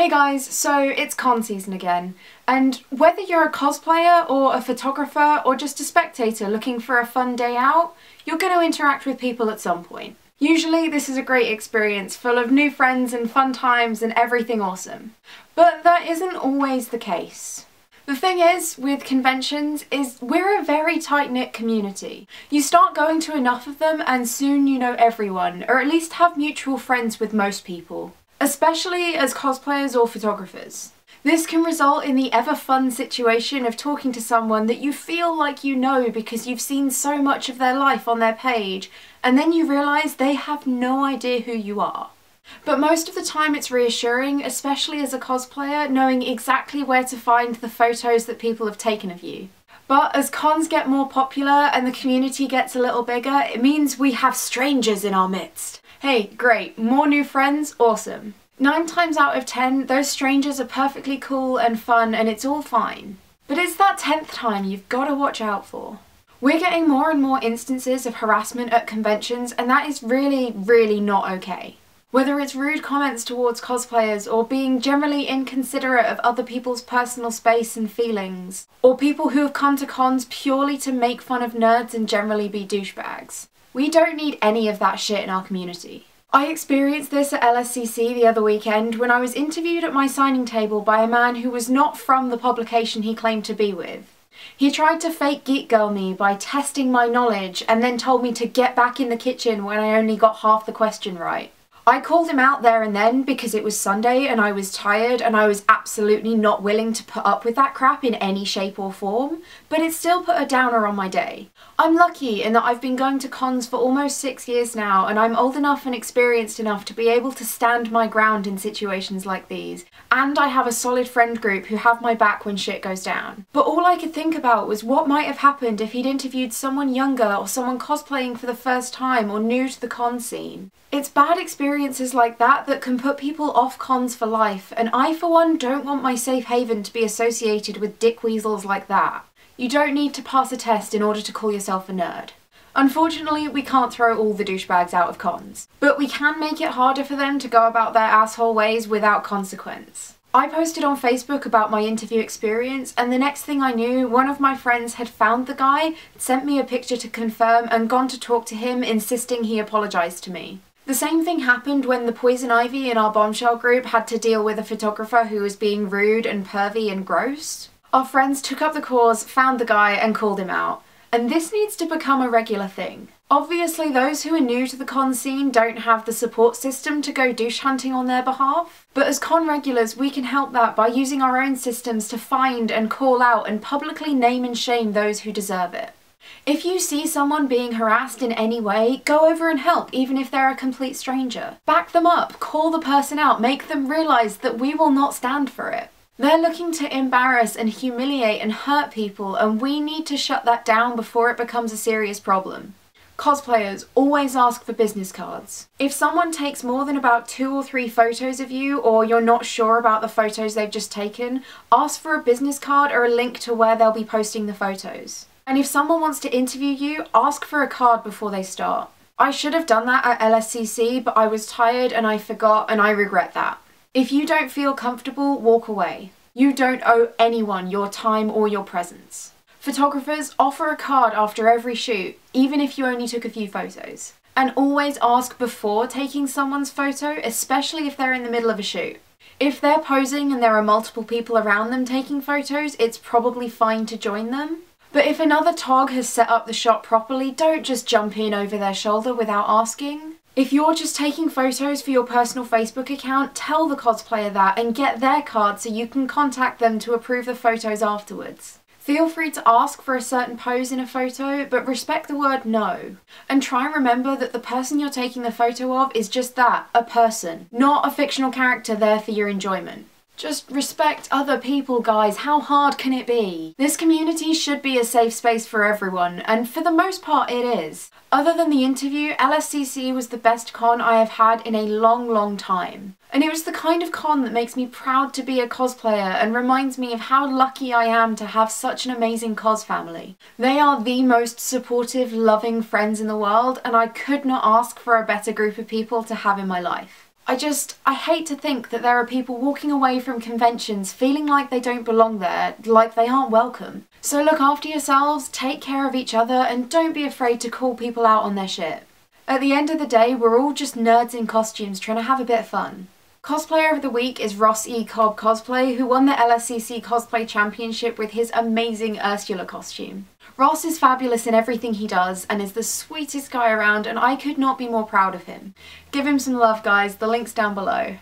Hey guys, so it's con season again, and whether you're a cosplayer or a photographer or just a spectator looking for a fun day out, you're going to interact with people at some point. Usually this is a great experience full of new friends and fun times and everything awesome. But that isn't always the case. The thing is, with conventions, is we're a very tight-knit community. You start going to enough of them and soon you know everyone, or at least have mutual friends with most people. Especially as cosplayers or photographers. This can result in the ever-fun situation of talking to someone that you feel like you know because you've seen so much of their life on their page, and then you realise they have no idea who you are. But most of the time it's reassuring, especially as a cosplayer, knowing exactly where to find the photos that people have taken of you. But as cons get more popular and the community gets a little bigger, it means we have strangers in our midst. Hey, great, more new friends, awesome. 9 times out of 10, those strangers are perfectly cool and fun and it's all fine. But it's that 10th time you've got to watch out for. We're getting more and more instances of harassment at conventions, and that is really not okay. Whether it's rude comments towards cosplayers, or being generally inconsiderate of other people's personal space and feelings, or people who have come to cons purely to make fun of nerds and generally be douchebags. We don't need any of that shit in our community. I experienced this at LSCC the other weekend when I was interviewed at my signing table by a man who was not from the publication he claimed to be with. He tried to fake geek girl me by testing my knowledge and then told me to get back in the kitchen when I only got half the question right. I called him out there and then because it was Sunday and I was tired and I was absolutely not willing to put up with that crap in any shape or form, but it still put a downer on my day. I'm lucky in that I've been going to cons for almost 6 years now, and I'm old enough and experienced enough to be able to stand my ground in situations like these, and I have a solid friend group who have my back when shit goes down. But all I could think about was what might have happened if he'd interviewed someone younger or someone cosplaying for the first time or new to the con scene. It's bad experiences like that that can put people off cons for life, and I for one don't want my safe haven to be associated with dick weasels like that. You don't need to pass a test in order to call yourself a nerd. Unfortunately, we can't throw all the douchebags out of cons, but we can make it harder for them to go about their asshole ways without consequence. I posted on Facebook about my interview experience, and the next thing I knew, one of my friends had found the guy, sent me a picture to confirm, and gone to talk to him, insisting he apologised to me. The same thing happened when the Poison Ivy in our bombshell group had to deal with a photographer who was being rude and pervy and gross. Our friends took up the cause, found the guy, and called him out. And this needs to become a regular thing. Obviously, those who are new to the con scene don't have the support system to go douche hunting on their behalf. But as con regulars, we can help that by using our own systems to find and call out and publicly name and shame those who deserve it. If you see someone being harassed in any way, go over and help, even if they're a complete stranger. Back them up, call the person out, make them realise that we will not stand for it. They're looking to embarrass and humiliate and hurt people, and we need to shut that down before it becomes a serious problem. Cosplayers, always ask for business cards. If someone takes more than about 2 or 3 photos of you, or you're not sure about the photos they've just taken, ask for a business card or a link to where they'll be posting the photos. And if someone wants to interview you, ask for a card before they start. I should have done that at LSCC, but I was tired and I forgot, and I regret that. If you don't feel comfortable, walk away. You don't owe anyone your time or your presence. Photographers, offer a card after every shoot, even if you only took a few photos. And always ask before taking someone's photo, especially if they're in the middle of a shoot. If they're posing and there are multiple people around them taking photos, it's probably fine to join them. But if another tog has set up the shot properly, don't just jump in over their shoulder without asking. If you're just taking photos for your personal Facebook account, tell the cosplayer that and get their card so you can contact them to approve the photos afterwards. Feel free to ask for a certain pose in a photo, but respect the word no. And try and remember that the person you're taking the photo of is just that, a person, not a fictional character there for your enjoyment. Just respect other people, guys. How hard can it be? This community should be a safe space for everyone, and for the most part it is. Other than the interview, LSCC was the best con I have had in a long time. And it was the kind of con that makes me proud to be a cosplayer and reminds me of how lucky I am to have such an amazing cos family. They are the most supportive, loving friends in the world, and I could not ask for a better group of people to have in my life. I hate to think that there are people walking away from conventions feeling like they don't belong there, like they aren't welcome. So look after yourselves, take care of each other, and don't be afraid to call people out on their shit. At the end of the day, we're all just nerds in costumes trying to have a bit of fun. Cosplayer of the week is Ross E. Cobb Cosplay, who won the LSCC Cosplay Championship with his amazing Ursula costume. Ross is fabulous in everything he does and is the sweetest guy around, and I could not be more proud of him. Give him some love, guys, the link's down below.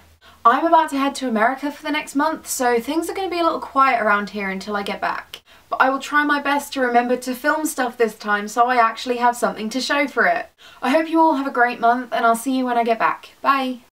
I'm about to head to America for the next month, so things are going to be a little quiet around here until I get back. But I will try my best to remember to film stuff this time so I actually have something to show for it. I hope you all have a great month, and I'll see you when I get back. Bye!